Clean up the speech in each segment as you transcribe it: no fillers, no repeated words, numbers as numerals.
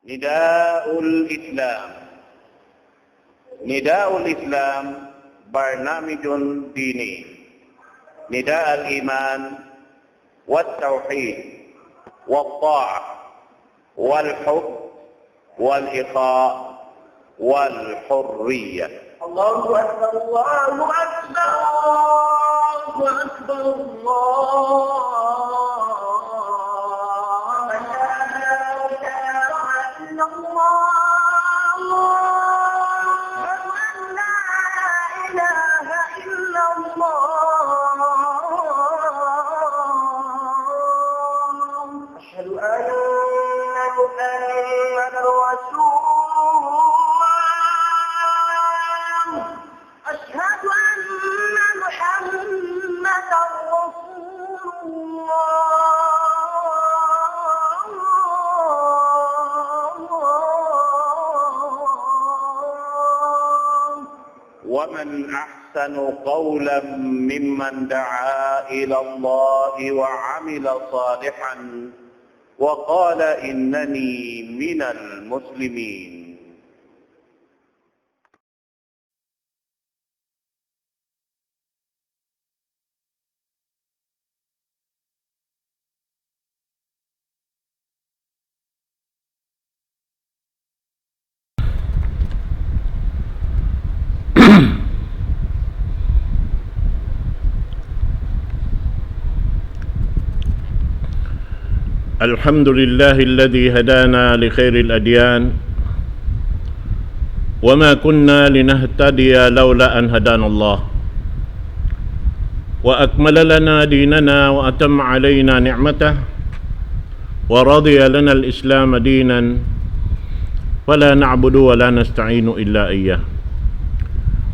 نداء الإسلام. نداء الإسلام برنامج ديني، نداء الإيمان والتوحيد والطاعة والحب والإخاء والحرية. الله أكبر الله أكبر الله أكبر الله إلا الله لا إله إلا الله أشهد أن محمدا رسول الله أشهد أن محمدا رسول الله. ومن أحسن قولا ممن دعا إلى الله وعمل صالحا وقال إنني من المسلمين. الحمد لله الذي هدانا لخير الأديان وما كنا لنهتدي لولا أن هدانا الله وأكمل لنا ديننا وأتم علينا نعمته ورضي لنا الإسلام دينا فلا نعبد ولا نستعين إلا إياه.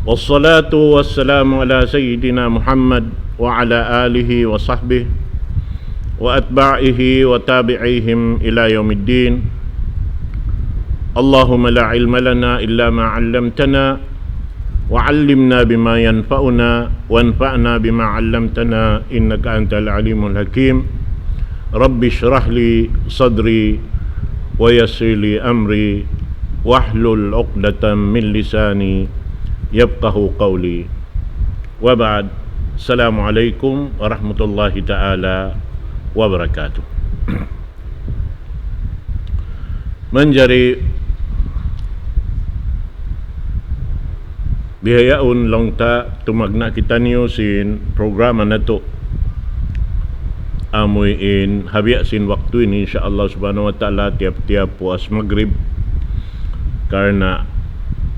والصلاة والسلام على سيدنا محمد وعلى آله وصحبه وأتباعه وتابعيهم إلى يوم الدين. اللهم لا علم لنا إلا ما علمتنا وعلمنا بما ينفعنا وانفعنا بما علمتنا إنك أنت العليم الحكيم. رب اشرح لي صدري ويسر لي أمري واحلل عقدة من لساني يفقه قولي. وبعد. السلام عليكم ورحمة الله تعالى wabarakatuh. Menjadi bihayaon lang ta tumagna kita niyo sin programa na to amoy in habya sin waktu ini insyaallah subhanahu wa ta'ala tiap-tiap puas maghrib karena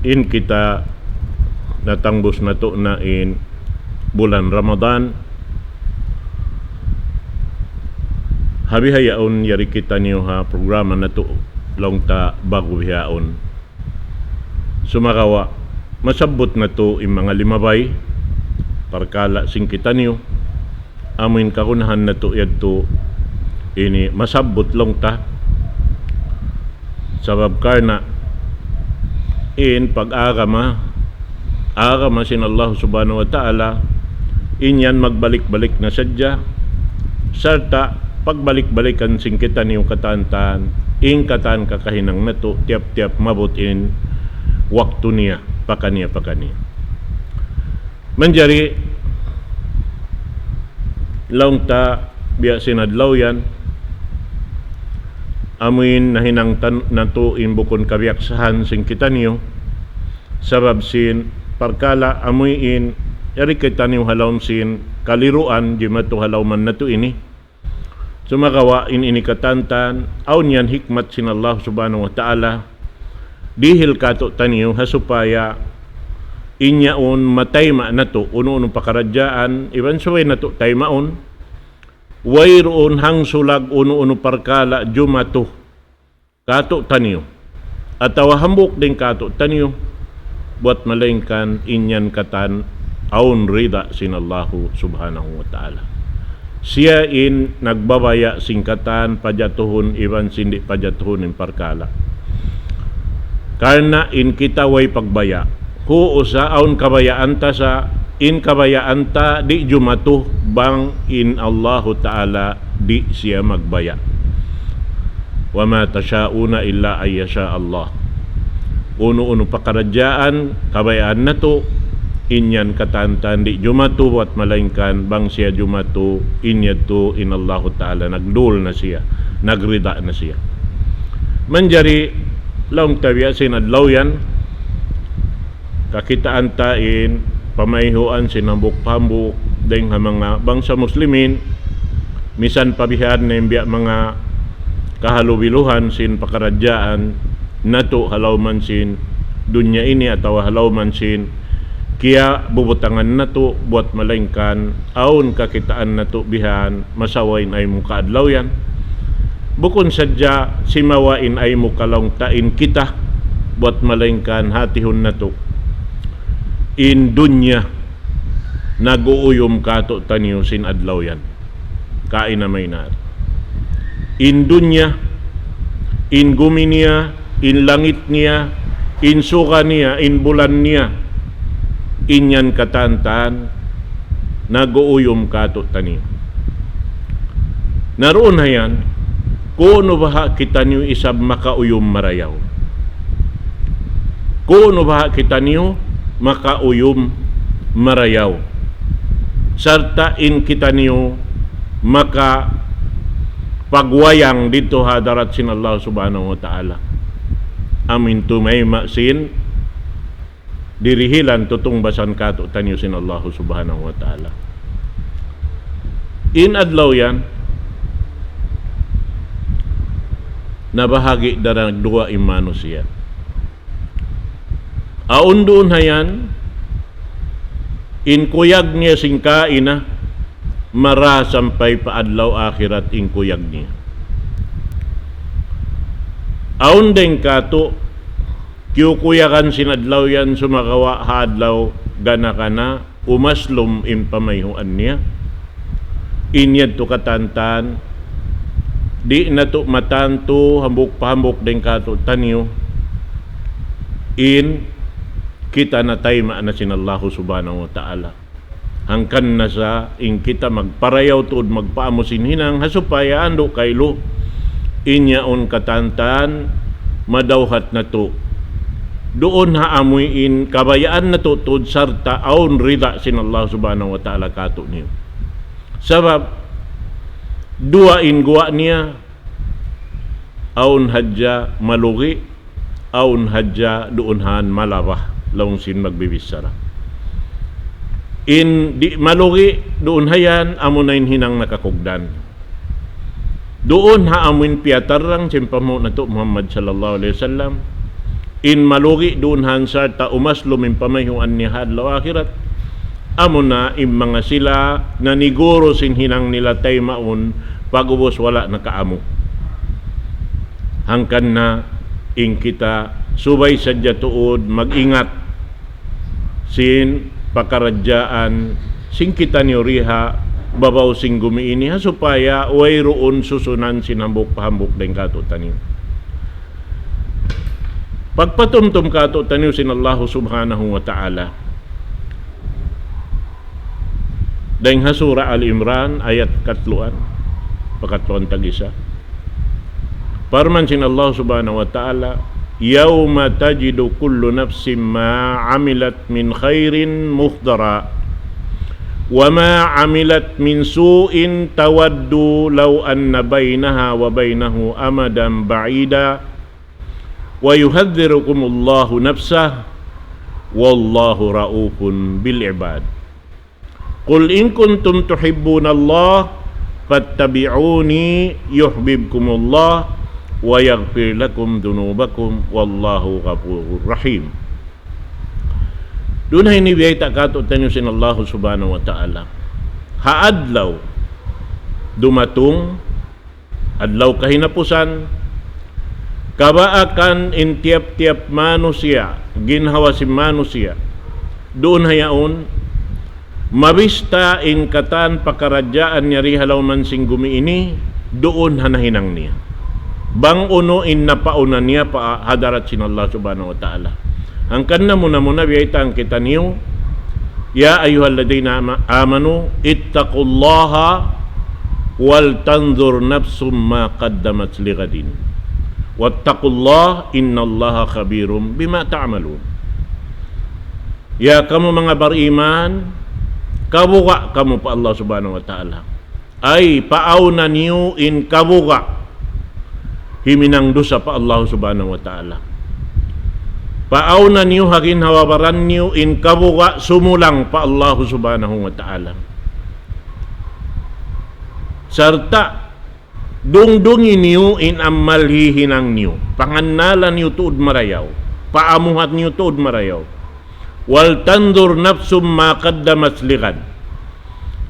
in kita natangbos na to na in bulan Ramadan. Habihayaon yari kita niyo ha programa na to long ta bago bihaon. Sumakawa masabot na to yung mga limabay parkala sing kita niyo amin kakunahan na to yadto ini masabot long ta sabab karna in pag-agama sin Allah subhanahu wa ta'ala inyan magbalik-balik na sadya sarta pagbalik-balikan sing kita niyo katantan ing katan kakahinang nato tiap-tiap mabutin waktu niya pakaniya menjari laung ta biya sinadlaw yan amuin nahinang nato in bukon kabiaksahan sing kita niyo sabab sin parkala amuin yari kita niyo halawm sin kaliruan di mato halawman nato ini. Sumakawa in inikatantan aun yan hikmat sin Allah subhanahu wa ta'ala dihil kato taniyo hasupaya inyaon matayma na to uno-uno pakaradyaan iban suway na to taymaon wayroon hang sulag uno-uno parkala jumato kato taniyo atawa hambok din kato taniyo buat malingkan inyan katan aun rida sin Allah subhanahu wa ta'ala. Siya in nagbabaya singkatan pajatuhon iban sindi pajatuhon in parkala karena in kita way pagbaya huusa aun kabayaan ta sa in kabayaan ta di jumatuh bang in Allahu ta'ala di siya magbaya wa ma tasyauna illa ay yasha Allah. Uno-uno pakaradyaan kabayaan nato inyan katantan di jumatu wat malaingkan bang siya jumatu inyatu inallahu ta'ala nagdul na siya, nagrida na siya. Manjari laong tabiya sinadlaw yan kakitaan tain pamayhuan sinambuk-pambuk dahil mga bangsa muslimin misan pabihan na imbiya mga kahalubiluhan sin pakaradyaan nato halaw man sin dunya ini atau halaw man sin kaya bubutangan nato buat malengkan aun kakitaan nato bihan masawain ay mukaadlaw yan bukon sadya simawain ay mukalong tain kita buat malengkan hatihon nato in dunya naguuyom kato taniyo sin adlaw yan kain na may nar in dunya in gumi niya in langit niya in suka niya in bulan niya inyan katantan naguuyom kato taniyo naroon na yan kuno baha kita niyo isab makauyom marayaw kuno baha kita niyo makauyom marayaw sarta in kita niyo maka pagwayang dito hadarat sin Allah subhanahu wa ta'ala amin tumay maksin dirihilan tutong basan kato tanyo sin Allah subhanahu wa ta'ala in adlaw yan nabahagi darang dua imano siya aun doon hayan in kuyag niya singkain na mara sampay paadlaw akhirat in kuyag niya aun den kato kiyukuyakan sinadlaw yan sumakawa hadlaw gana kana umaslom in pamayhuan niya inyad to katantan di na to matanto hambuk-pahambuk den kato tanyo in kita na tayo maana sinallahu subhanahu wa ta'ala hangkan na sa in kita magparayaw tuod magpaamusin hinang hasupaya ando kaylo inyaon katantan madawhat na to doon haamoy in kabayaan na to tuod sarta aun rida sinallahu subhanahu wa ta'ala kato niyo sabab dua in guwa niya aun hadja malugi aun hadja doon han malabah laong sin magbibisara in di malugi doon hayan amunain hinang nakakugdan doon haamuin piatarang simpamo na to Muhammad sallallahu alaihi wasallam in malugi doon han sarta umaslo min pamayhuan ni hadlaw akhirat amuna in mga sila naniguro sin hinang nila tay maun pagubos wala nakaamo hangkan na in kita subay sadya tuod mag-ingat sin pakaradyaan sing kita niyo riha babaw sing gumiini ha supaya way roon susunan sinambok-pahambok den kato taniyo pagpatumtum kato taniyo sin Allah subhanahu wa ta'ala den hasura Al-Imran ayat katluan pakatluan tagisa parman sin Allah subhanahu wa ta'ala yauma tajidu kullu nafsin ma amilat min khairin muhdara wa ma amilat min su'in tawaddu law anna bainaha wa bainahu amadan ba'ida wa yuhadzirukumullahu nafsah wallahu raufun bil ibad qul in kuntum tuhibbuna Allah fattabi'uni yuhibbukumullah wa yaghfir lakum dhunubakum wallahu ghafurur rahim. Dunay ni biyay takato tanyo sin Allah subhanahu wa ta'ala. Haadlaw dumatong adlaw kahinapusan kabaakan in tiap-tiap manusia ginhawa si manusia doon hayaon mabista in katan pakaradyaan niya rihalaw man sing gumiini doon hanahinang niya bang uno in napauna niya pa hadarat sin Allah subhanahu wa ta'ala hangkan na muna biyaitan kita niyo ya ayyuhalladina amanu ittaqullaha wal tanzur nafsum ma qaddamat lighadin Wattaqullah innallaha khabirum bima ta'malun. Ya kamu mga bariman, kabuga kamu pa Allah subhanahu wa ta'ala. Ay paawna niyo in kabuga himinang dosa pa Allah subhanahu wa ta'ala. Paawna niyo hagin hawabaran niyo in kabuga sumulang pa Allah subhanahu wa ta'ala. Sarta dungdungi niyo in amal hihinang niyo, pangannalan niyo tuod marayaw, paamuhat niyo tuod marayaw. Wal tandur nafsum ma qaddamat liqad.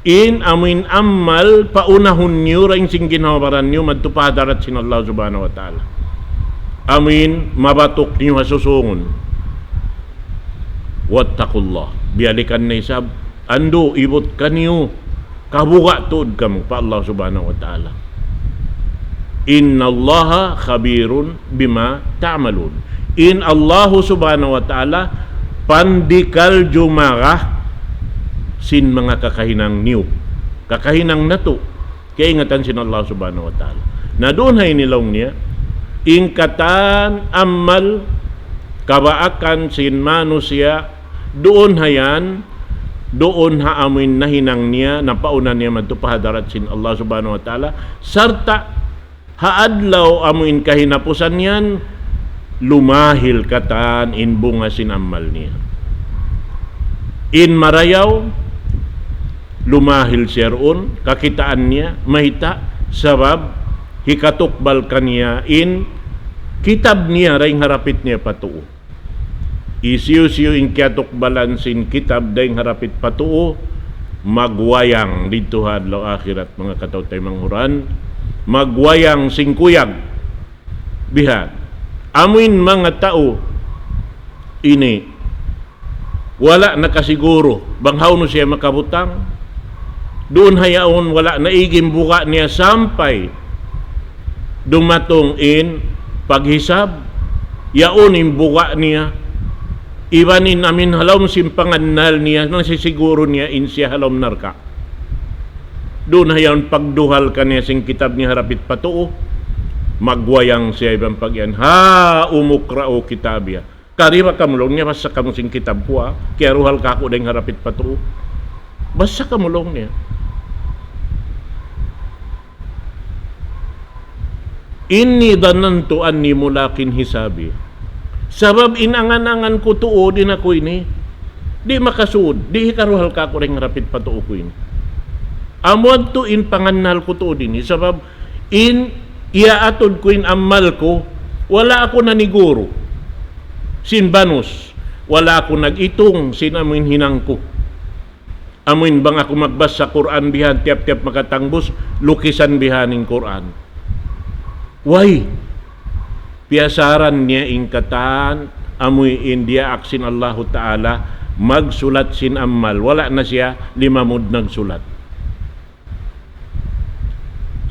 In amin amal paunahon niyo raing sing ginawaran niyo madtupadarat sin Allah subhanahu wa ta'ala. Amin mabatok niyo hasusongon. Wattaqullah. Bialikan na isab ando ibot kaniyo kabuga tuod kamo pa Allah subhanahu wa ta'ala. Innallaha khabirun bima ta'malun. In Allah subhanahu wa ta'ala pandikal jumarah sin mga kakahinang niyo. Kakahinang nato. Kaya ingatan sin Allah subhanahu wa ta'ala. Na doon hay nilong niya, ingkatan amal kabaakan sin manusia, doon hayan, doon haamin na hinang niya, na paunan niya matupahadarat sin Allah subhanahu wa ta'ala, sarta haadlaw amuin kahinapusan yan, lumahil katan in bunga sinamal niya. In marayaw, lumahil siya roon, kakitaan niya, mahita, sabab, hikatukbal kaniya in kitab niya, ring harapit niya patuo. Isiyo-siyo in kiatukbalan sin kitab, ring harapit patuo, magwayang dito hadlaw akhirat mga katawtay manghuran, magwayang singkuyag bihan amuin mga tao ini wala nakasiguro banghaw no siya makabutang, doon hayaon wala naigim buka niya sampay dumatong in paghisab, yaon in buka niya ibanin amin halom simpangannal niya nasisiguro niya in siya halom narka. Doon hayan pagduhal kaniya sing kitab niya harapit patuo, magwayang siya ibang pagyan, ha umukrao kitabya. Karima kamulong niya, basta kamu sing kitab ko kaya ruhal ka ako dahil harapit patuo. Basta kamulong niya. Inni danantu anni mulakin hisabi. Sabab inangan-angan ko tuo din ako ini. Di makasud, di karuhal ka ako dahil harapit patuo ko ini. Amod to in pangannal ko to din sabab in iaatod ko in amal ko, wala ako naniguro sin banos, wala ako nagitong sin amin hinang ko. Amin bang ako magbas sa Quran bihan tiap-tiap makatangbos lukisan bihaning Quran. Why? Piasaran niya ingkatan amoy India aksin Allahu Ta'ala magsulat sin amal, wala na siya limamud nagsulat.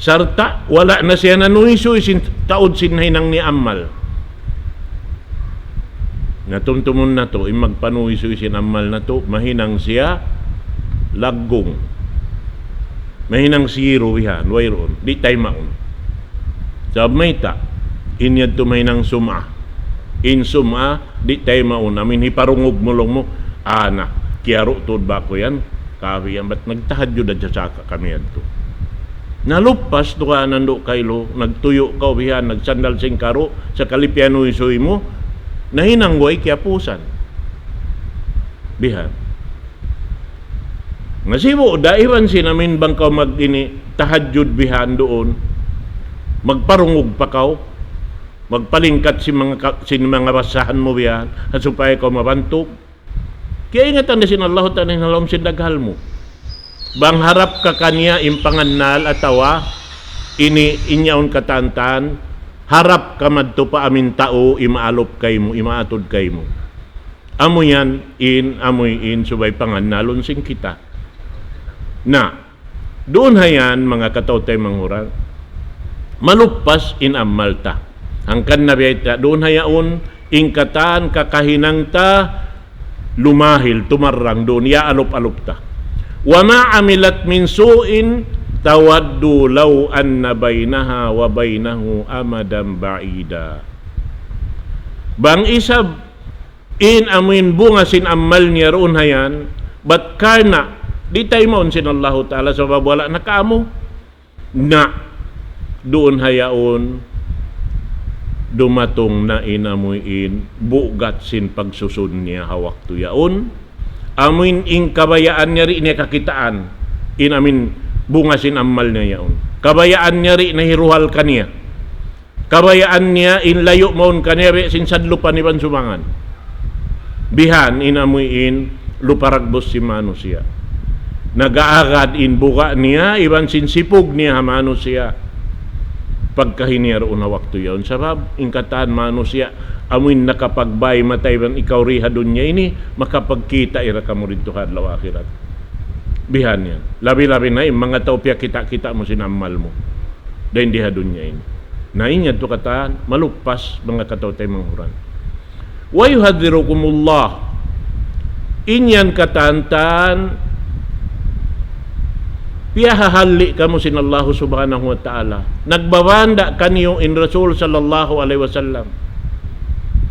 Sarta, wala na siya nanuisoy sin taod sinhinang ni amal. Natumtumon na to, magpanuisoy sin amal na to, mahinang siya laggong. Mahinang siro yan, wayroon, di tayo maun. Sabi may ta, inyad to mahinang suma. In suma, di tayo maun. Amin hiparungog mulong mo, ana, kiyaro to ba ko yan? Kawi yan, ba't nagtahad yun at sasaka kami yan to? Nalupas to ka nando kaylo, nagtuyo ka bihan, nagsandal sing karo sa kalipiano isoy mo, nahinangway kaya pusan. Bihan. Nasibo, daiwan sinamin bang ka mag-ini tahadyod bihan doon, magparungog pa ka, magpalingkat si mga basahan mo bihan, at supaya ka mabantok. Kaya ingatan na sinallahu ta'ala hinalom sindaghal mo. Bang harap ka kanya impangannal atawa ini inyaon katantan harap ka madto pa amin tao imaalop kay mo imaatod kay mo amoy yan amoy in subay pangannalon sing kita na doon hayan mga katawtay manghurang malupas in amalta hangkan na biyata doon hayaon ingkatan kakahinang ta lumahil tumarang doon ya alop-alop ta. Wa ma amilat min su'in tawaddu law anna bainaha wa bainahu amadan ba'ida. Bang isab in amin bunga sin amal niya roon hayan, but karna di tayo maon sin Allah Ta'ala sa babwala na kaamo na doon hayaon dumatong na inamuin bugat sin pagsusun niya hawak tuyaon amin ing kabayaan niya rin niya kakitaan in amin bunga sin amal niya yaon, kabayaan niya rin nahiruhal kaniya, kabayaan niya in layo maon kaniya rin sin sadlupan ni Bansumangan bihan inamuin luparagbos si mano siya, nagaagad in buka niya iban sin sipog niya hamano siya pagkahinir una waktu yaon sabab ingkatan mano siya amuin nakapagbay matay ban ikaw rihadon niya ini makapagkita ira ka mo rito hadlaw akhirat bihan yan labi-labi na mga tao piya kita mo sinamal mo dahil di hadon niya ini na inya to kataan malupas mga kataw tayo manghuran wa yuhadirukumullah inyan katantan piyahahali kamo sin Allah subhanahu wa ta'ala nagbabanda kaniyo in Rasul sallallahu alaihi wasallam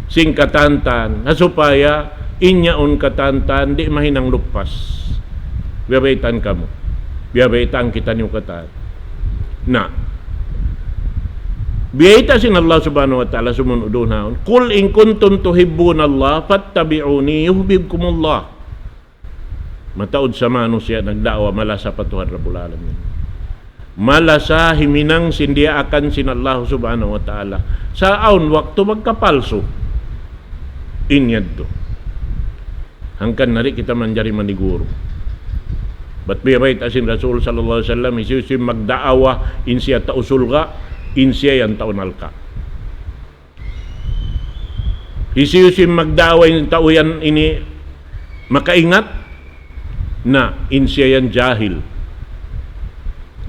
sing katantan hasupaya inyaon katantan di mahinang lupas biyabaitan kamo biyabaitan kita niyo katan na biyaita sin Allah subhanahu wa ta'ala sumunudon kul in kuntum tuhibbuna Allah fattabi'uni yuhibbukumullah. Mataod sa manusia nagdawa malasa patuhan Rabbul Alamin. Malasa himinang sindia akan sin Allah subhanahu wa ta'ala. Sa aun waktu magkapalso. Inyad to. Hangkan nari kita manjari maniguro. Ba't biyabait asin Rasul sallallahu alaihi wasallam isi magdaawa insya tausul ka, insya yan taunal ka. Isi magdaawa in tauyan ini makaingat na insya yan jahil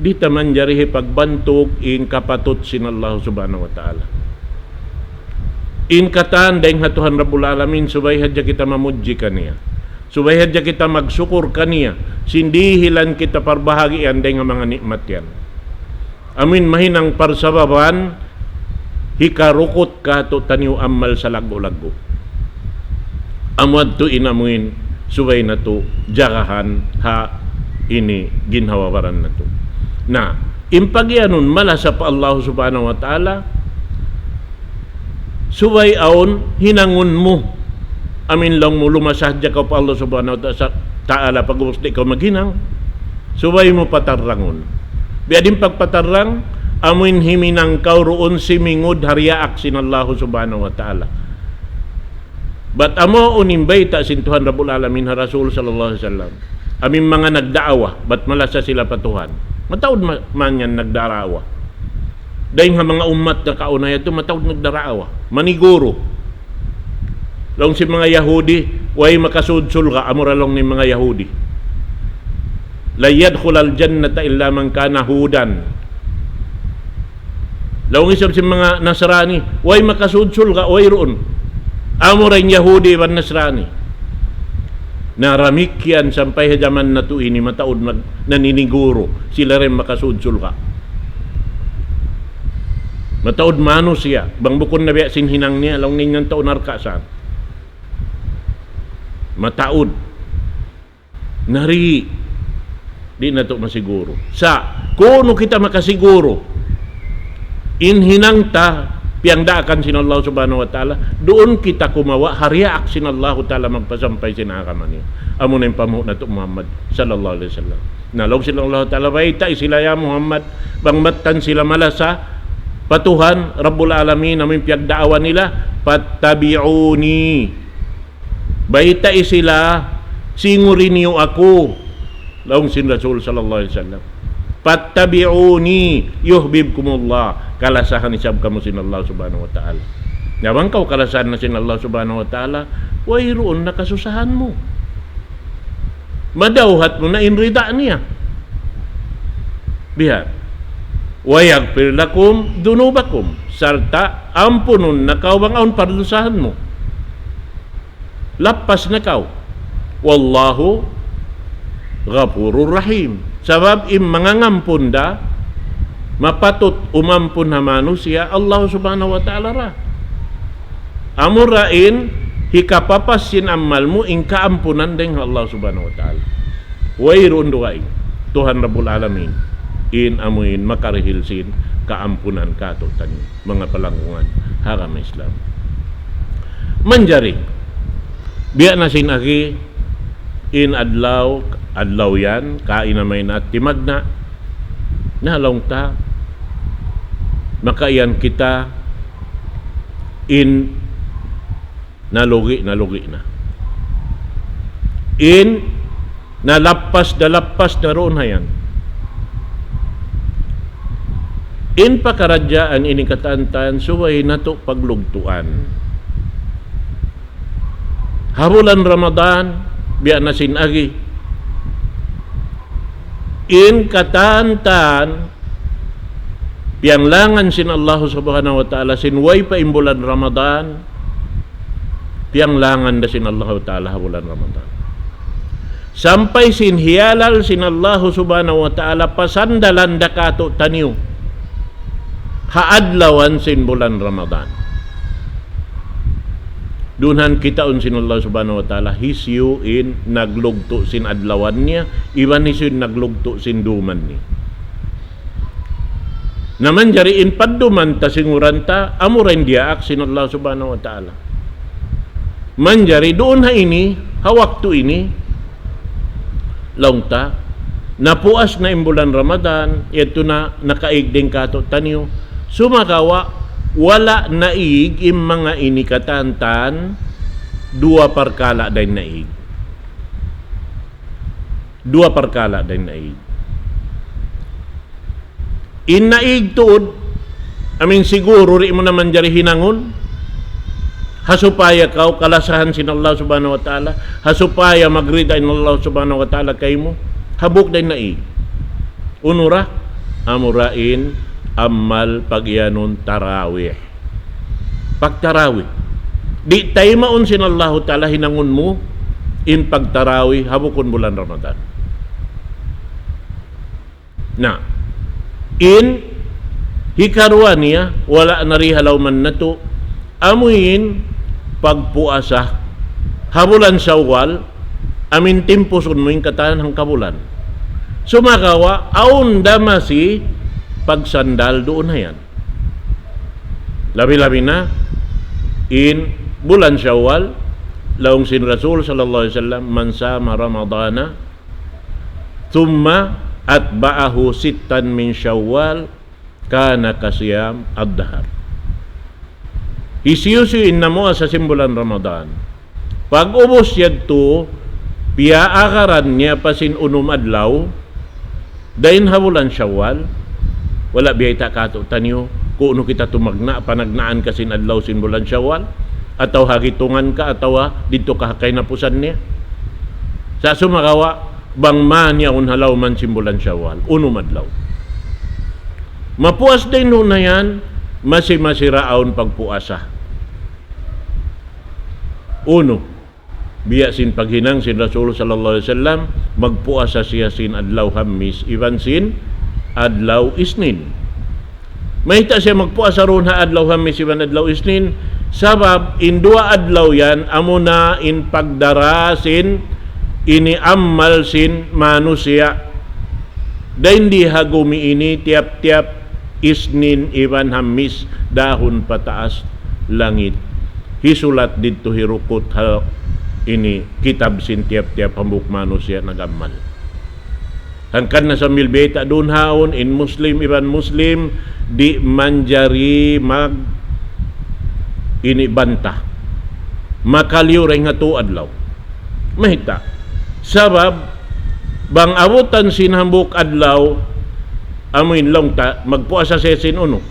di taman jarihi pagbantuk in kapatut sin Allah subhanahu wa ta'ala in katan daing hatuhan Rabbul Alamin subay hadya kita mamudji kaniya subay hadya kita magsukur kaniya sindihilan kita parbahagian daing mga nikmat yan amin mahinang parsababan hikarukot ka to taniw amal sa lago-lago amad to inamuin subay na to jagahan ha ini ginhawawaran na to na impagyanon malasa pa Allah subhanahu wa ta'ala subay aon hinangon mo amin lang mo lumasadya ka pa Allah subhanahu wa ta'ala pag gusto ikaw maghinang subay mo patarrangon biya din pagpatarrang amin himinang kauroon si mingod hariyaak sin Allah subhanahu wa ta'ala. But amo unimbay ta sintuhan Rabbul Alamin ha Rasul sallallahu alaihi wasallam. Aming mga nagdaawa, but malasa sila patuhan. Mataod man yan nagdarawa. Dahil nga mga umat na kaunay ito, mataod nagdaraawa. Maniguro. Long si mga Yahudi, way makasudsul ka, amuralong ni mga Yahudi. La yadkhulal jannata illa man kana hudan. Long isip si mga Nasrani, way makasudsul ka, way roon. Amo rin Yahudi ban Nasrani. Naramikyan sampay zaman na to ini mataod naniniguro. Sila rin makasudsul ka. Mataod mano siya. Bang bukon na biya sinhinang niya. Alang ninyang taon narkasan. Mataod. Nari. Di na to masiguro. Kuno kita makasiguro. Inhinang ta piangdaakan sin Allah subhanahu wa ta'ala doon kita kumawa hariyaak sin Allah ta'ala magpasampay sinakaman niya amo na yung pamuh na to Muhammad sallallahu alaihi wasallam nalaw sila Allah ta'ala baita sila ya Muhammad bangmatan sila malasa patuhan Rabbul Alamin namin piagdaawan nila pattabi'uni baita sila singurin niyo ako laong sin Rasul sallallahu alaihi wasallam pattabi'uni yuhibbukumullah kalasahan isab kamo sin Allah subhanahu wa ta'ala. Nabang kau kalasahan na sin Allah subhanahu wa ta'ala, way roon nakasusahan mo. Madawhat mo na inrida niya. Bihat. Wayagpir lakum dunubakum. Sarta ampunon na kawang aon pardusahan mo. Lapas na kaw. Wallahu ghafurur rahim. Sabab mangangampunda mapatut umampun na manusia Allah subhanahu wa ta'ala ra. Amurain hikapapasin amalmu ing kaampunan deng Allah subhanahu wa ta'ala. Wairun duwain Tuhan Rabbul Alamin in amuin makarihilsin kaampunan kato tani mga palangkungan haram Islam. Manjari biya na sinagi in adlaw yan kainamay na at timagna nalong ta makaiyan kita in nalugi na in nalapas na roon hayan in pakaradyaan ini katantan suway nato paglugtuan habulan Ramadan biya na sinagi in katantan pianglangan sin Allah subhanahu wa ta'ala sinway pa imbulan Ramadan pianglangan da sin Allah ta'ala habulan Ramadan sampai sin hiyalal sin Allah subhanahu wa ta'ala pasandalan da kato taniw haadlawan sin bulan Ramadan dunhan kita sin Allah subhanahu wa ta'ala hisyu in naglugto sin adlawan niya iban hisyu in naglugto sin duman ni naman jari in padduman ta singuranta amuren diaak sin Allah subhanahu wa ta'ala manjari doon ha ini hawaktu ini laungta napuas na imbulan Ramadan ito na nakaigding kato taniyo sumakawa wala naig im mga inikatantan dua parkala day naig in naig tuod amin siguro ri mo naman jari hinangon hasupaya kau kalasahan sin Allah subhanahu wa ta'ala hasupaya magrida in Allah subhanahu wa ta'ala kay mo habok day naig unura amurain amal pagyanon tarawih pagtarawih di tayo maun sin Allah ta'ala hinangon mo in pagtarawih habukon bulan Ramadan na in hikaruan niya wala narihalaw man nato amuin pagpuasa habulan Syawal amin timpuson mo yung katahan ng kabulan sumakawa aun damasi pagsandal doon na yan labi-labi na in bulan Syawal laong sin Rasul sallallahu alaihi wasallam man sama Ramadana thumma atba'ahu sittan min Syawal kana kasiyam ad-dahar isiyusuin na mo sa simbulan Ramadan pag ubos yadto piaakaran niya pasin unum adlaw dahin habulan Syawal wala biyay ta kato tanyo kuno kita tumagna panagnaan kasin adlaw sin bulan Syawal ataw hagitungan ka ataw dito ka kay napusan niya sa sumakawa bang man niya unhalaw man sin bulan Syawal unum adlaw mapuas din na yan masiraon pagpuasa uno biya sin paghinang sin Rasul sallallahu alaihi wasallam magpuasa siya sin adlaw Hamis iban sin adlaw Isnin mahita siya magpuasa ron ha adlaw Hamis iban adlaw Isnin sabab in dua adlaw yan amo na in pagdarasin ini amal sin manusia dahin di hagumi ini tiap-tiap Isnin iban Hamis dahon pataas langit hisulat dito hirukot ini kitab sin tiap-tiap hambuk manusia nagamal hangkan na sa milbeta doon haon in Muslim iban Muslim di manjari mag ini banta makaliw ray nga tu adlaw mahita sabab bang abutan sin hambuk adlaw amuin long ta magpuasa sa sin uno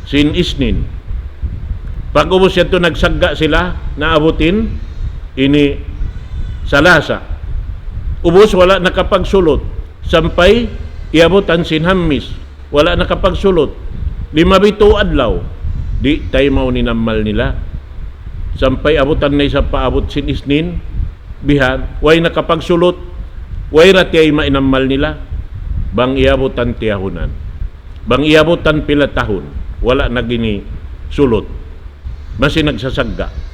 sin Isnin pag ubos yato nagsagga sila na abutin ini salasa ubos wala nakapagsulot sampay iabutan sin Hamis wala nakapagsulot 5 adlaw di tayo mauninamal nila sampay abutan na isa paabot sin Isnin bihan way nakapagsulot way rati ay mainamal nila bang iabutan tiyahunan, bang iabutan pila tahon, wala na gini sulot, basi nagsasagga.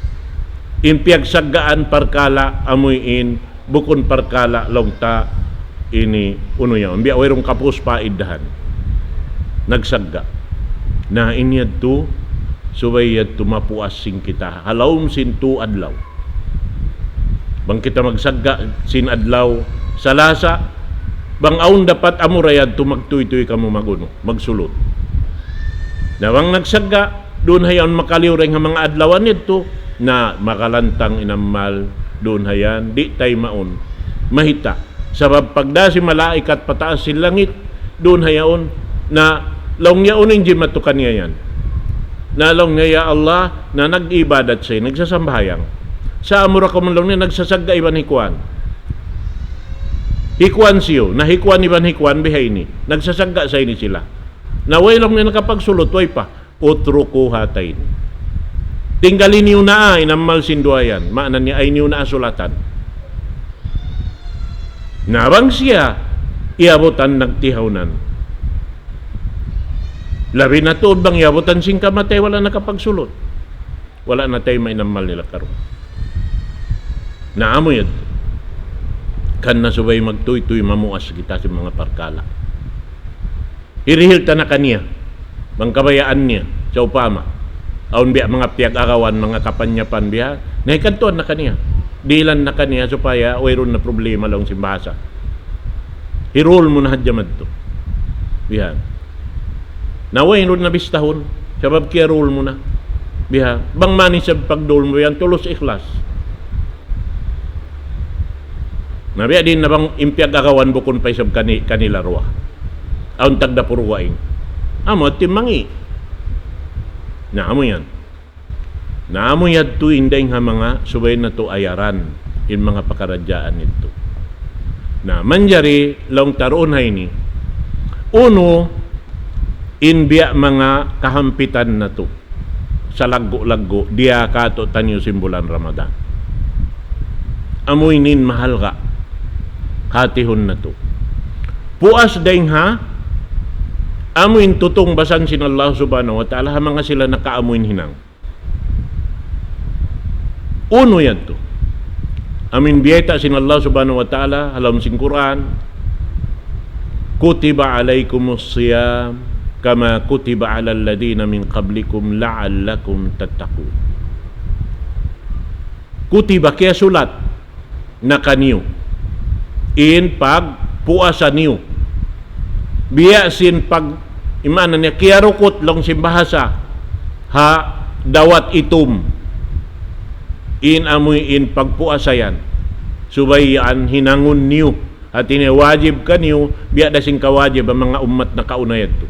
Impiyag saggaan parkala amuyin, bukon parkala longta ini uno yan. Biya wayrong kapus pa iddahan. Nagsagga. Na inyad to, subayad to mapuas sing kita. Halawm sin to adlaw. Bang kita magsagga sin adlaw sa lasa, bang aun dapat amurayad to magtuy-tuy kamo maguno, magsulot. Na bang nagsagga, doon hayan makaliw rin ang mga adlawan nito, na makalantang inamal doon hayan, di tay maon mahita sabab pagda si malaikat pataas si langit doon hayaon na long yaoning di matukan niya yan na long niya ya Allah na nag-ibadat siya nagsasambayang sa amura ko man long niya nagsasagga iban hikuan siyo na hikuan iban hikuan bihay ni nagsasagga sa ini sila na way long niya nakapagsulot way pa utro ko hatay ni tinggalin niyo na inamal sinduayan. Maanan niya ay niyo na sulatan. Nabang siya, iabutan nagtihawnan. Labi na tuod bang iabutan sing kamatay, wala nakapagsulot. Wala na tayo mainamal nila karon. Naamo yan. Kan nasubay magtuy-tuy mamuas kita sa mga parkala. Irihil ta na kaniya. Bang kabayaan niya sa upama. Aun biya mga piyag-agawan, mga kapanyapan biya, nahikantuan na kaniya. Dilan na kaniya supaya wayron na problema lang simbasa. Hirol mo na hadjamad to. Biya. Naway ron na bistahon, sabab kaya rule mo na. Biya. Bang mani sa pagdol mo yan, tulos ikhlas. Nabiya din na bang impiyag-agawan bukon pa isab kanila ruwa. Aun tagda puruwaing. Amo, timangi. Naamo yan. Naamo yan to inday nga mga subay na to ayaran in mga pakaradyaan nito. Na manjari long taroon hay ni. Uno, inbiya mga kahampitan na to. Sa laggo-laggo, diya kato tanyo simbulan Ramadan. Amoy nin mahal ka. Hatihon na to. Puas dayng ha, amuin tutong basan sin Allah subhanahu wa ta'ala mga sila nakaamuin hinang. Uno yan to. Amin biyeta sin Allah subhanahu wa ta'ala halam sin Quran. Kutiba alaykumus siyam kama kutiba alal ladina min qablikum la'allakum tattaqun. Kutiba kaya sulat na kaniyo in pag puasa niyo. Biya sin pag imana niya kiyarukot long simbahasa ha dawat itum in amoy in pagpuasayan subayan hinangon niyo at wajib ka niyo biya da sing kawajib ang mga umat na kaunayad to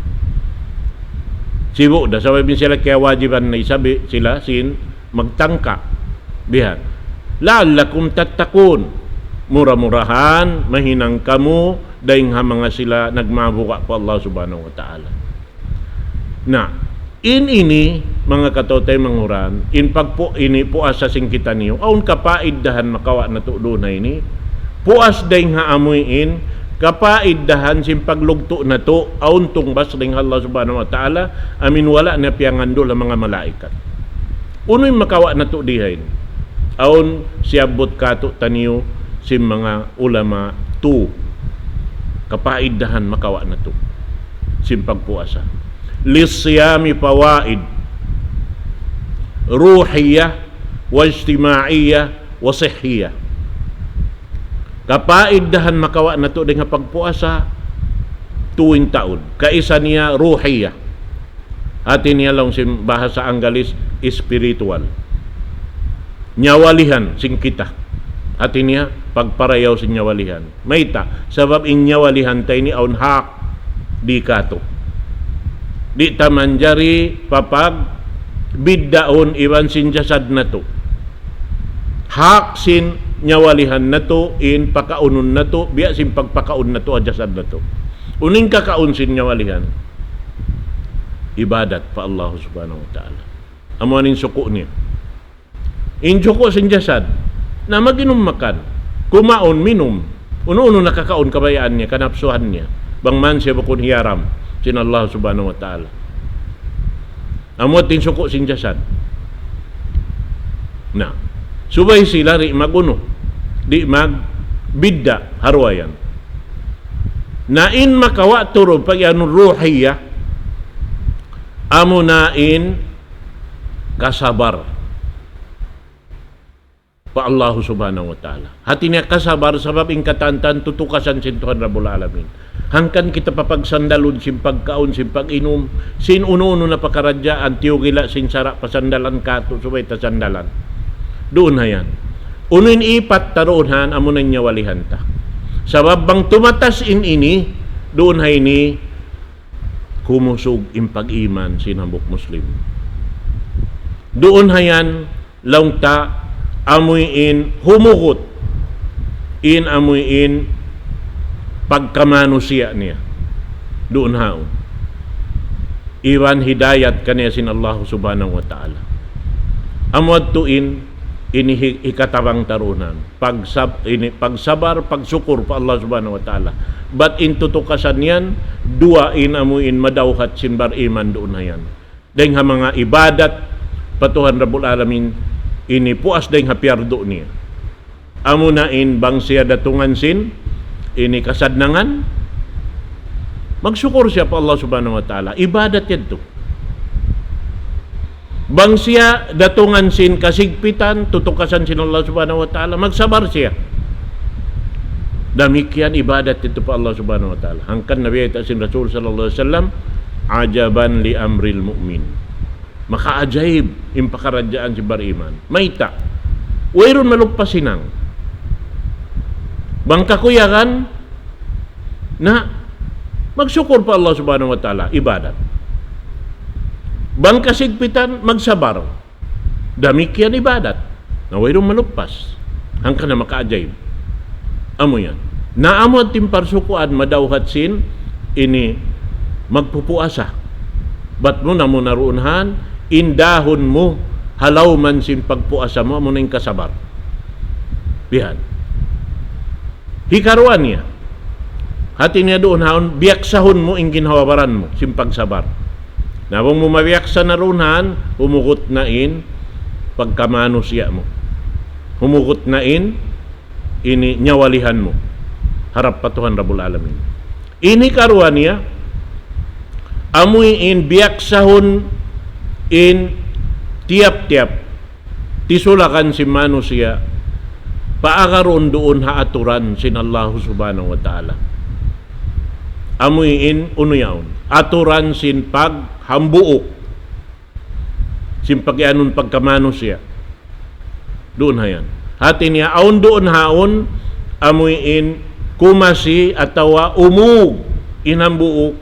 sibo da sabay sila kaya wajiban na isabi sila sin magtangka biya la'allakum tattakun mura-murahan mahinang kamu dahil nga mga sila nagmabuka po Allah subhanahu wa ta'ala. Na, ini mga katotay manguran, in pagpo ini puas sa singkita niyo, aun kapaiddahan makawa na tudo na ini, puas dahil nga amuin, kapaiddahan sin paglugto na to, aun tungbas dahil Allah subhanahu wa ta'ala, amin wala na piyangandol ang mga malaikat. Uno'y makawa na to dihain, aun siyabot kato taniyo sin mga ulama to, kapaiddahan makawa na to simpag puasa lisiyami fawaid ruhiyah wa ijtimaiyah wa sihhiyah kapaiddahan makawa na to dengan pagpuasa tuwing taon kaisa niya ruhiyah atin niya lang sim bahasa Anggalis spiritual nyawalihan sing kita atin niya pagparayaw sa nyawalihan. Mayta, sabab inyawalihan tayo ni aun hak di kato. Di tamanjari papag biddaon iwan sin jasad na to. Hak sin nyawalihan na to in pakaunon na to, biya sin pagpakaon na to a jasad na to. Uning kakaon sin nyawalihan. Ibadat pa Allah subhanahu wa ta'ala. Amuanin suko niya. In suko sin jasad na maginom makan kumaon, minum. Uno-uno nakakaon kabayaan niya, kanapsuhan niya. bangman siya bukod hiyaram sin Allah subhanahu wa ta'ala. Amot din suko sin jasad. Na, subay sila ri maguno, di magbidda harwayan. Nain makawa turo pag anong ruhiya, amo nain kasabar pa Allah subhanahu wa ta'ala. Hati niya kasabar sabab ing katantan tutukasan sin Tuhan Rabbul Alamin. Hangkan kita papagsandalon sin pagkaon, sin pag-inom, sin uno-uno na pakaradya, antiyo gila sin sara pasandalan kato, subay tasandalan. Doon na yan. Unin ipat taroonhan, amo na niya walihan ta. Sabab bang tumatas ini, doon hay ni kumusog in pag-iman sinambok Muslim. Doon hayan laung ta amoy in humukot in amoy in pagkamanusia niya. Doon haon. Iwan hidayat kaniya sin Allah subhanahu wa ta'ala. Amwad tuin ini ikatabang tarunan. Pagsabar, pagsukur pa Allah subhanahu wa ta'ala. But in tutukasan yan, dua in amuin madawhat sinbar iman doon na yan. Dahil nga mga ibadat, patuhan Rabbul Alamin, ini puas dahil nga piyardo niya. Amo na in bang siya datungan sin, ini kasadnangan, magsukur siya pa Allah subhanahu wa ta'ala. Ibadat yan to. Bang siya datungan sin kasigpitan, tutukasan sin Allah subhanahu wa ta'ala, magsabar siya. Demikian ibadat itu pa Allah subhanahu wa ta'ala. Hangkan Nabi sin Rasul sallallahu alaihi wasallam, ajaban li amril mu'min. Makaajaib yung pakaradyaan si bariman. Maita, wayron malugpasinang. Bang kakuyakan na magsyukur pa Allah subhanahu wa ta'ala, ibadat. Bang kasigpitan, magsabar. Demikian ibadat. Na wayrong malugpas. Hangkan na makaajaib. Amo yan. Naamo at timparsukuan, madawhat sin, ini magpupuasa. Ba't mo na mo naruunhan, indahon mo, halaw man sin pagpuasa mo, amo na yung kasabar. Bihan. Hikaruan niya. Hati niya doon haon, biyaksahon mo ing ginhawabaran mo, sin pagsabar. Nawang mo mabiyaksa na runhan, humukot na in, pagkamano siya mo. Humukot na in, ini nyawalihan mo. Harap patuhan Rabbul Alamin. Ini karuan niya, amoy in biyaksahon in tiap-tiap, tisulakan si manusia, paagaron doon haaturan sin Allah subhanahu wa ta'ala. Amoy in unuyaon, aturan sin paghambuok, sin pagyanon pagkamano siya. Doon hayan. Hati niya, aon doon haon, amoy in kumasi atawa umug, inhambuok,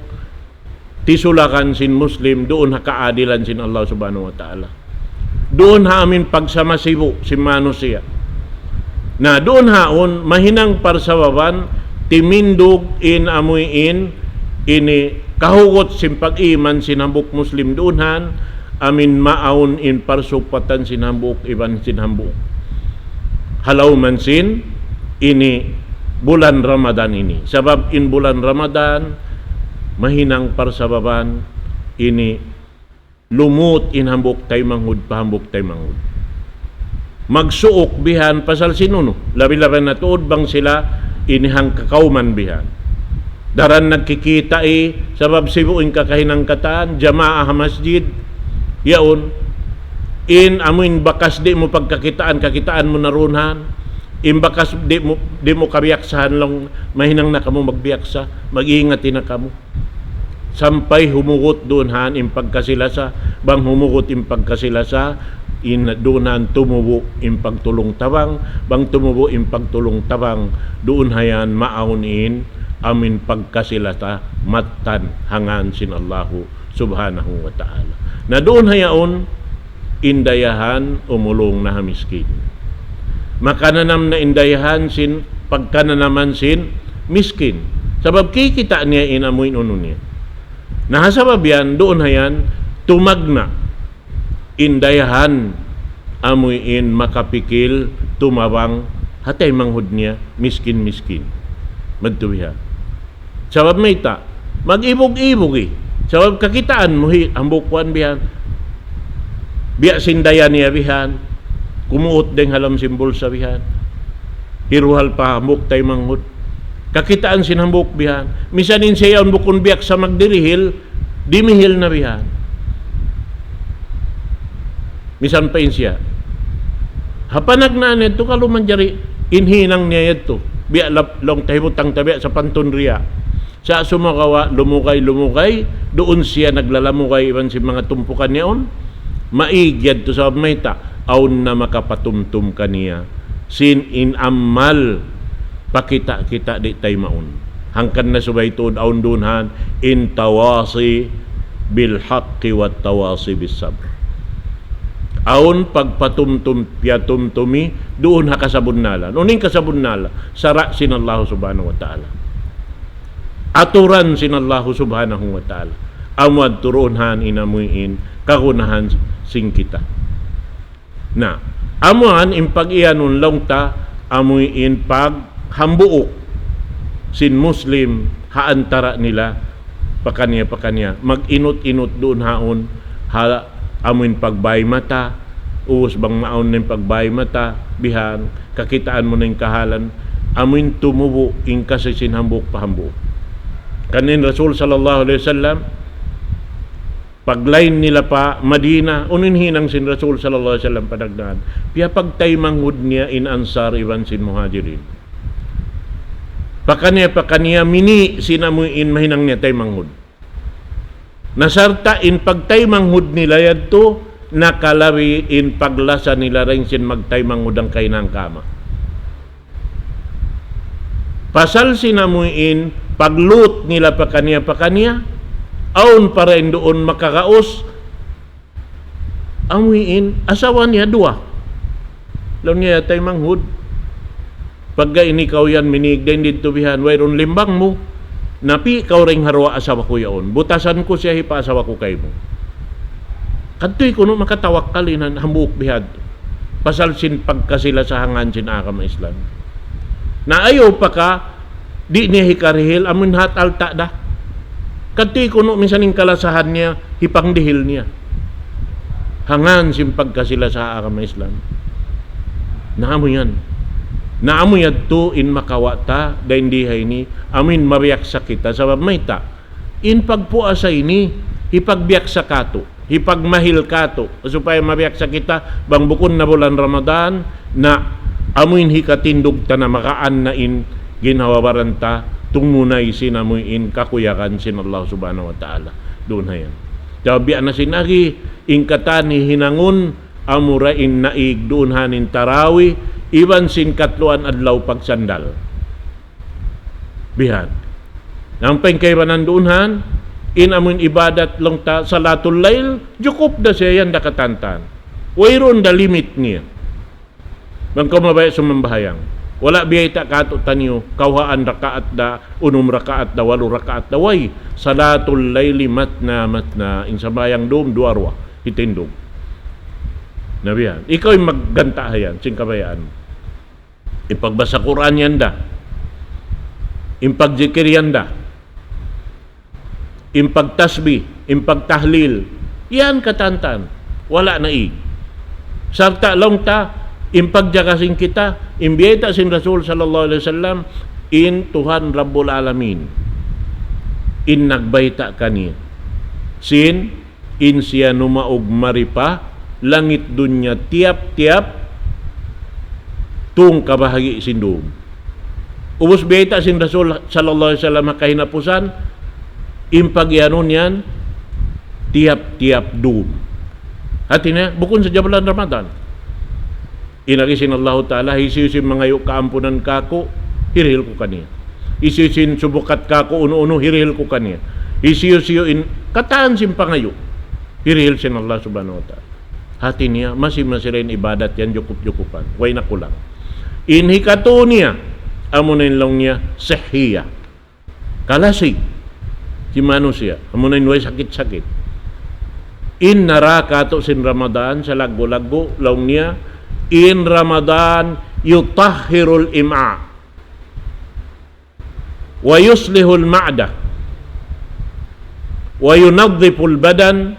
tisulakan sin Muslim, doon kaadilan sin Allah subhanahu wa ta'ala. Doon ha amin pagsamasibo sin manusia. Na doon haon, mahinang parsawaban, timindog in amoy in, ini kahugot sin pag-iman sinambuk Muslim doon han, amin maawon in parsupatan sinambuk, iban sinambuk. Halaw man sin, ini bulan Ramadan ini. Sabab in bulan Ramadan, mahinang parsababan, ini lumut inhambok tay manghud, pahambok tay manghud. Magsuok bihan pasal sinuno. Labi-labi na tuod bang sila inihang kakauman bihan. Daran nagkikita sabab sibuin kakahinang kataan, jamaah masjid, yaon, in amuin bakas di mo pagkakitaan, kakitaan mo narunhan, in bakas di mo kabiyaksahan lang, mahinang na kamo magbiyaksa, mag-iingati na kamo. Sampay humugot doon han, in pagkasilasa, bang humugot in pagkasilasa, in doon tumubo in pagtulong tabang, bang tumubo in pagtulong tabang, doon hayan maaunin amin pagkasilata matan hangan sin Allahu subhanahu wa ta'ala. Na doon hayaon indayahan umulong na miskin. Makananam na indayahan sin pagkananaman sin miskin. Sabab kikita niya inamuin uno niya. Nahasabab yan, doon hayan tumagna indayahan amuin makapikil tumabang hatay manghud niya miskin-miskin. Magtuwiha. Sabab may ta, mag-ibog-ibog eh. Sabab kakitaan mo, hambukwan bihan. Biya sindayan niya bihan. Kumuot deng halam simbol sa bihan. Hiruhal pa hambuk tay manghud. Kakitaan sinhambuk bihan. Misanin siya ang bukon biyak sa magdirihil, dimihil na bihan. Misan pa siya. Hapanag na nito kaluman jari, inhinang niya ito. Biya long tahimutang tabi sa pantunriya. Sa sumakawa, lumukay, doon siya naglalamukay iban si mga tumpukan niyaon. Maigyad to sa mayta, aun na makapatumtum kaniya. Sin in amal, pakita-kita di tay maun. Hangkan na subay tuod aun dunhan, in tawasi bil haqqi wat tawasi bis sabr. Aun pagpatumtum piatumtumi, doon ha kasabunala. Uning kasabunala, sara sin Allah subhanahu wa ta'ala. Aturan sin Allah subhanahu wa ta'ala. Amwad turunhan inamuin kagunahan sing kita. Na, amuan impag iyanun lang ta amuin pag hambuok sin Muslim haantara nila pakanya mag-inot-inot doon haon amuin pagbay mata uus bang maon ng pagbay mata bihan kakitaan mo ng kahalan amuin tumubo in kasi sinhambuk pahambuok kanin Rasul sallallahu alaihi wasallam paglain nila pa Madina uninhinang sin Rasul sallallahu alaihi wasallam padagdaan piya pagtay manghud niya in Ansar iwan sin Muhajirin pakanya mini sinamuin mahinang niya tay manghud nasarta in pagtay manghud nila yadto nakalawi in paglasa nila rin sin magtay manghud ang kainang kama pasal sinamuin paglut nila pakanya aun para doon makakaos amuin asawa niya dua law niya tay manghud pagka inikaw yan minig din dito bihan wayron limbang mo napi ikaw ring harwa asawa ko yaon butasan ko siya hipa asawa ko kay mo kadtoy kuno makatawakkalinan hambuk bihad pasal sin pagkasila sa hangan sin akam Islam na ayaw pa ka di niya hikarihil amun hatal ta da kadtoy kuno minsaning kalasahan niya hipanggdihil niya hangan sin pagkasila sa akam Islam naamo yan naamo yadto in makawata da hindi ni amin mabiyak sa kita sabab may ta in pagpuasa ini hipagbiyak sa kato hipagmahil kato supaya mabiyak sa kita bang bukon na bulan Ramadan na amuin hikatindog ta na makaan na in ginawabaran ta tungunay sinamuin kakuyakan sin Allah subhanahu wa ta'ala doon na yan sabi na sinagi in katani hinangun amura in naig doon hanin tarawi iban sin katluan adlaw pagsandal bihan ang pengkaybanan doonhan in amun ibadat lang ta salatul lail jukup da siya yan dakatantan wayron da limit niya bang kumabay sumambahayang wala biyay ta kato tanyo kawhaan rakaat da unum rakaat da walu rakaat da way salatul laili matna in sabayang dum duarwa hitindog nabiyan ikaw yung maggantahayan sing kabayaan ipagbasa Quran yan da impagjikir yan da impagtasbih impagtahlil yan katantan wala na sarta long ta impagjakasing kita imbiyeta sin Rasul sallallahu alaihi wasallam in Tuhan Rabbul Alamin in nagbayta kaniya sin in siya numaog maripa langit dunya tiap-tiap tung kabahagi sindum ubos beta sin Rasul sallallahu alaihi wasallam kahinapusan impagyanon yan tiap-tiap dum hatina bukon sa bulan Ramadan inagisin Allah ta'ala hisisin mangayo kaampunan kako hiril ko kaniya isisin subukat kako uno-uno hiril ko kaniya isiyo in kataan sin pangayo hiril sin Allah subhanahu wa ta'ala hati niya masirin ibadat yan jukup-jukupan way na kulang inhikato niya amunin lang niya sehiya kalasig si manusia amunin way sakit-sakit in narakato sin Ramadan sa lagbo-lagbo lang niya in Ramadan yutahhirul im'a wa yuslihul ma'da wa yunadhiful badan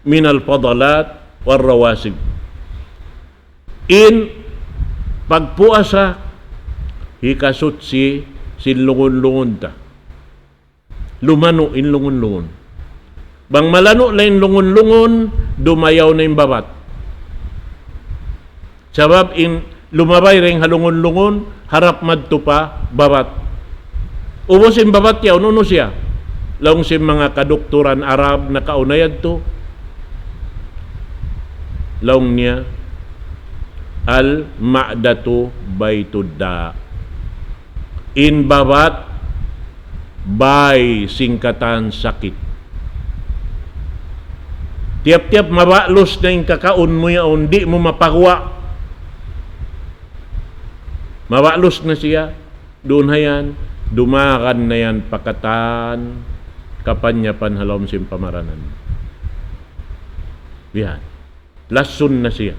min al-fadalat war rawasib. In pagpuasa hikasot si sinlungon-lungon ta. Lumano in lungon-lungon. Bang malano na in lungon-lungon, dumayaw na yung babat. Sabab in lumabay ring halungon-lungon, harap madto pa babat. Ubos in babat yaw, nuno siya. Laong si mga kadoktoran Arab na kaunayad to, laong niya, al-ma'datu baytudda. In babat, bay singkatan sakit. Tiap-tiap mabalos na yung kakaon mo yaon, di mo mapagawa. Mabalos na siya, doon hayan, dumakan na yan pakatan, kapanyapan halom sim pamaranan. Bihan. Lasun na siya.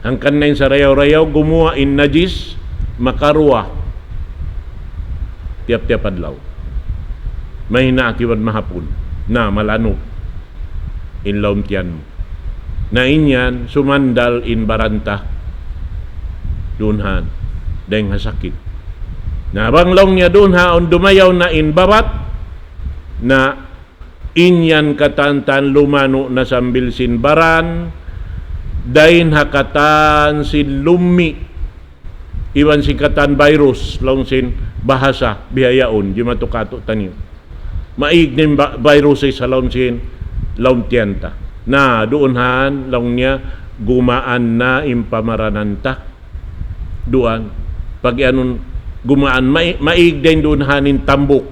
Hangkan na yun sa rayaw-rayaw, gumawa in najis, makarwa. Tiap-tiap adlaw. May naakiwan mahapon na malano in laom tiyan mo. Na inyan, sumandal in baranta. Dunhan. Dahil hasakit. Na abang laong niya doon haon dumayaw na in babat na inyan katantan lumano na sambil sinbaran dahin hakatan sin lumi iwan sikatan virus laong sin bahasa bihayaon di matukato taniyo maig nin virus sa laong sin laong tiyanta na doon han laong niya gumaan na impamarananta doon pag anon gumaan maig din doon hanin tambok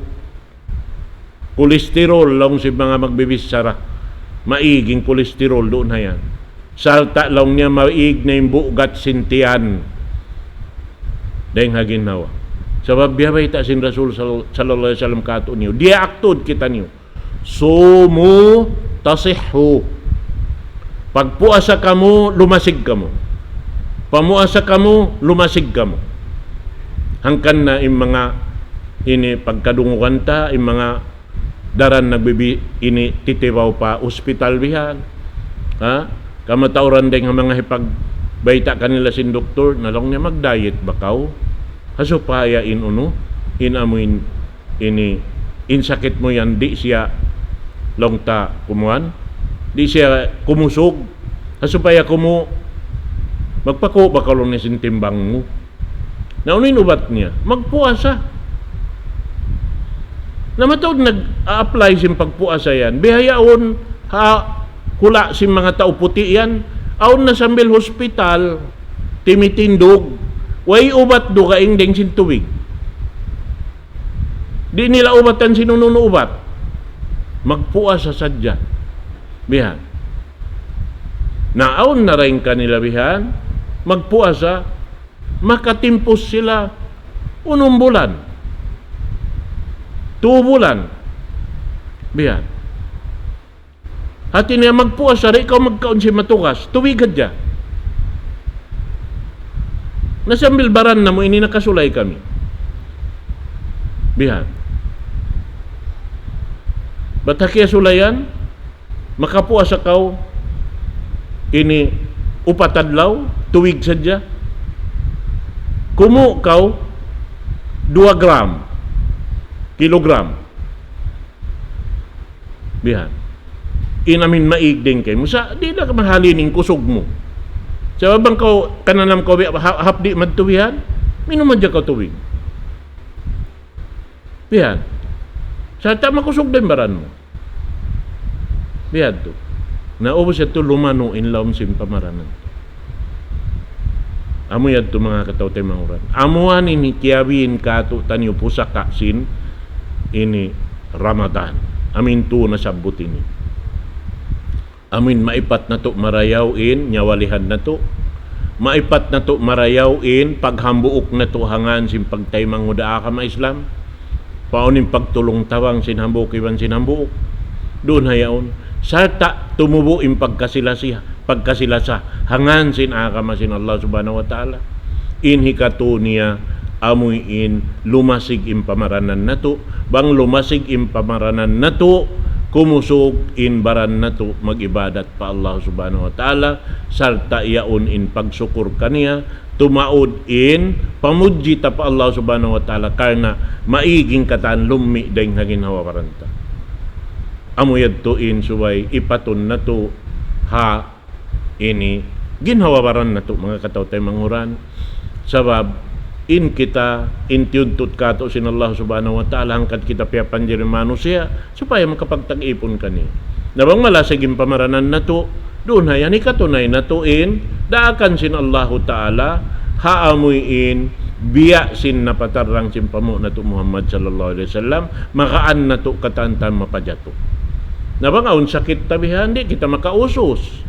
kolesterol lang si mga magbibisara maiging kolesterol doon hayan salta lang niya maig na yung bugat sintian dahil haginawa sabab biyabay ta sin Rasul sallallahu alaihi wasallam kato niyo dia aktod kita niyo sumu tasihhu pagpuasa kamo lumasig kamo pamuasa kamo lumasig kamo hangkan na yung mga ini pagkadungukan ta yung mga daran nagbibi ini titibaw pa ospital bihan ha kamatauran ding mga hipagbayta kanila sin doktor nalong niya magdiet bakaw hasupaya in uno inamuin ini insakit mo yan di siya longta kumuan di siya kumusog hasupaya kumu magpako bakaw ni sin timbang mo naunin ubat niya magpuasa na matawag nag-a-apply sim pagpuasa yan bihayaon ha kula sim mga tao puti yan aon na sambil hospital timitindog way ubat do kaing deng sin tuwig di nila ubatan sinununo ubat magpuasa sadya bihan na aon na rin kanila bihan magpuasa makatimpos sila 1 bulan 2 bulan. Biyan. Hati niya magpuasa, ikaw magkaon si matukas, tuwigad niya. Nasambil baran na mo, ini nakasulay kami. Biyan. Ba't hakiya sulayan? Makapuasa kaw, ini upatadlaw, tuwig sadya. Kumu kaw, 2 gram. Kilogram. Bihan. Inamin maig din kay musa di na mahalin ning kusog mo. Sa bang ko kananam ko hapdi madtuwihan, minuman ja ka tuwig. Bihan. Sa ta makusog din baran mo. Bihan to. Naubo siya to lumano in laom sim pamaranan. Amo yad to mga katawtay manguran. Amuan ini kiawin kato tanyo pusaka sin ini Ramadan. Amin to nasabot ini. Amin maipat na to marayawin, nyawalihan na to. Maipat na to marayawin, paghambuok na to hangan sin pagtaymang hudaa ka ma Islam. Paunin pagtulong tawang sinhambuok iwan sinhambuok. Doon hayaon. Sarta tumubo in pagkasilasa hangan sin akama sin Allah subhanahu wa ta'ala. Inhi kato niya amuyin lumasig in pamaranan nato, bang lumasig in pamaranan nato, kumusog in baran nato magibadat pa Allah subhanahu wa ta'ala, sarta iyaon in pagsukur kaniya, tumaod in pamudji ta pa Allah subhanahu wa ta'ala karna maiging kataan lumi dahing haginhawa paranta. Amuyad to in subay ipaton nato ha ini ginhawabaran nato mga katawtay manghuran, sabab in kita intiudtot kato sin Allah subhanahu wa ta'ala hangkat kita piyapan diri manusia supaya makapagtag-ipon kani. Nabang malasaging pamaranan nato, doon hayan ikatunay natuin, daakan sin Allah ta'ala, haamuyin, biya sin napatarang sin pamo nato Muhammad sallallahu alaihi wasallam, makaan nato katantan mapajato. Nabang aun sakit tabihan, di kita makausos.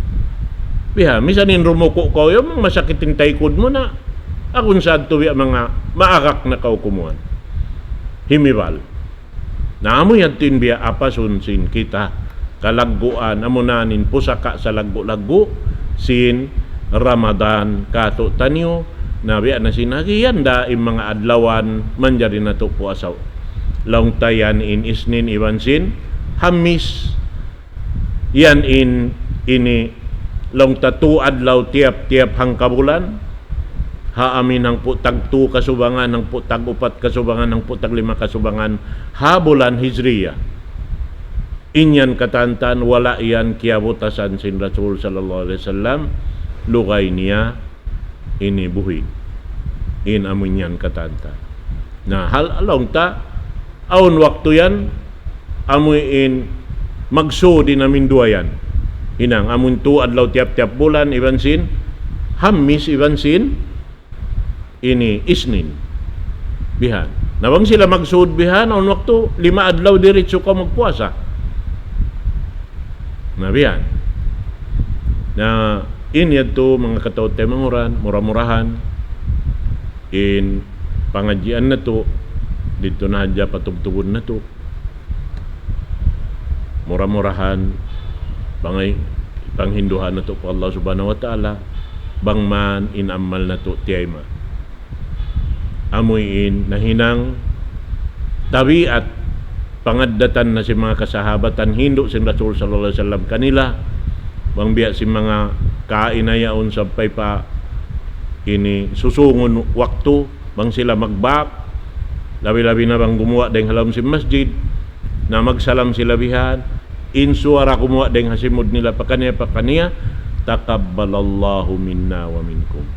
Biha, misanin rumuko ko, yung masakiting taikod mo na, akong saan tuwi mga maakak na kaukumuan. Himibal. Naamoy at tinbiya apasun sin kita, kalagguan, amunanin pusaka sa laggo-laggo, sin Ramadan kato tanyo, nabiya na sinagiyan da yung mga adlawan, manjari na to po asaw. Laung tayan in isnin iwan sin, hamis, yan ini long tatu adlaw tiap-tiap hangkabulan, haamin ang putag 2 kasubangan, ng putag 4 kasubangan, ng putag 5 kasubangan, habulan Hijriya. Inyan katantan, wala yan kiabutasan sin Rasul sallallahu alaihi wasallam, lugay niya ini buhi. In amun yan katantan. Na hal along ta, aun waktu yan, amuin magso din namin duayan. Hinang amun tu adlaw tiap-tiap bulan ibansin, hamis ibansin, ini isnin bihan. Nawang sila magsud bihan on waktu 5 adlaw diretso ka magpuasa. Na bihan. Na inyad to mga katawte manguran, mura-murahan in pangadjian na to, dito na hadya patugtugon na to. Mura-murahan bangay panghinduhan na to po Allah subhanahu wa ta'ala, bang man inamal na to tiyayma. Amuyin na hinang tabiat pangaddatan na si mga kasahabatan hindo sin Rasul sallallahu alaihi wasallam kanila, bang biya si mga kainayaon sampay pa ini susungon waktu, bang sila magbak, labi-labi na bang gumawa dahil halam si masjid, na magsalam sila bihan, insuara kumuha deng hasimud nila pakaniya takabbalallahu minna wa minkum.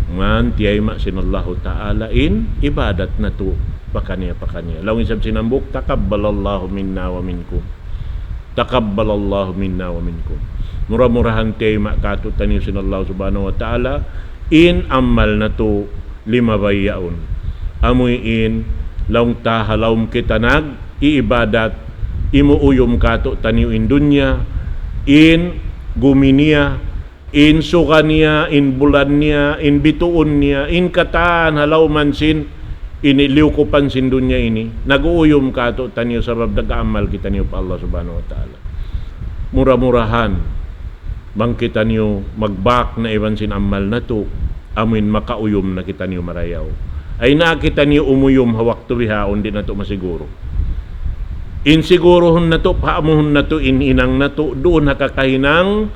Man tiyay ma sinallahu ta'ala in ibadat na to pakaniya. Lawin sab sinambuk takabbalallahu minna wa minkum. Takabbalallahu minna wa minkum. Mura-murahan tiyay ma kato taniyo sinallahu subhanahu wa ta'ala in amal na to 5 bayaon. Amoy in laung tahalawm kita nag iibadat imuuyom kato taniyo in dunya, in guminiya, in sukaniya, in bulan niya, in bituon niya, in kataan halaw mansin, iniliw ko pansin dunya ini, nag-uuyom kato taniyo sabab nag-aamal kita niyo pa Allah subhanahu wa ta'ala. Mura-murahan, bang kita niyo magbak na iwan sin amal na to, amin makauyom na kita niyo marayaw. Ay nakita niyo umuyom hawak to biha, hindi na to masiguro. Insigurohon na to, paamuhon na to, inang na to, doon nakakahinang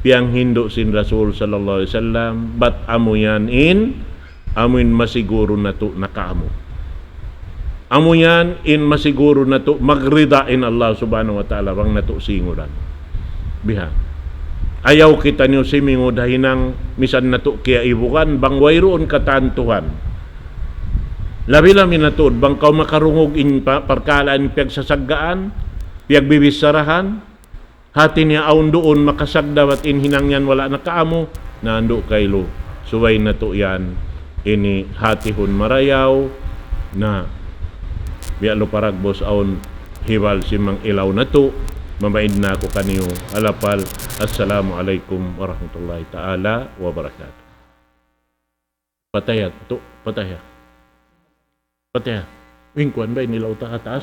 piyang hindo sin Rasul sallallahu alaihi wasallam, bat amo yan in, amuin masiguro na to nakaamo. Amo yan in masiguro na to, magrida in Allah subhanahu wa ta'ala, bang na to singuran. Biha. Ayaw kita niyo simingo dahinang misan na to kaya ibukan, bang wayroon katantuhan. Labi-labi na to, bang kaw makarungog in parkalaan piyagsasagaan, piyagbibisarahan, hati niya aun doon makasagdawat in hinangyan wala na kaamo, naando kaylo. Suway na to yan, ini hatihon marayaw, na biyalo paragbos aun hiwal simang ilaw na to, mamaid na ako kaniyo. Alapal, assalamualaikum warahmatullahi ta'ala wabarakatuh. Pataya to, pataya. Pataya, wingkuan ba inilaw ta kataas?